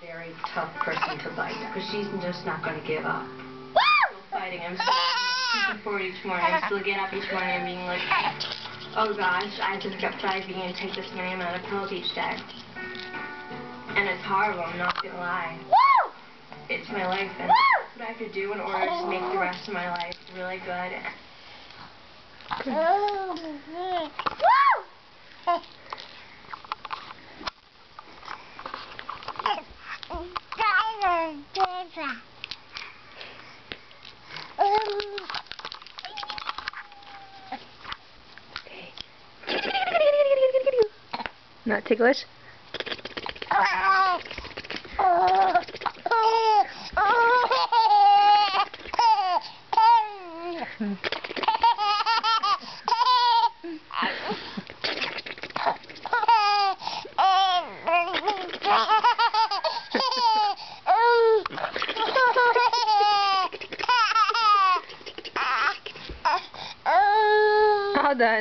Very tough person to bite because she's just not going to give up. Woo! Still fighting. I'm still forward each morning. I still get up each morning and being like, oh gosh, I have to pick up 5 beans and take this many amount of pills each day. And it's horrible, I'm not going to lie. Woo! It's my life, and Woo! that's what I have to do in order to make the rest of my life really good. Woo! Not ticklish? All done.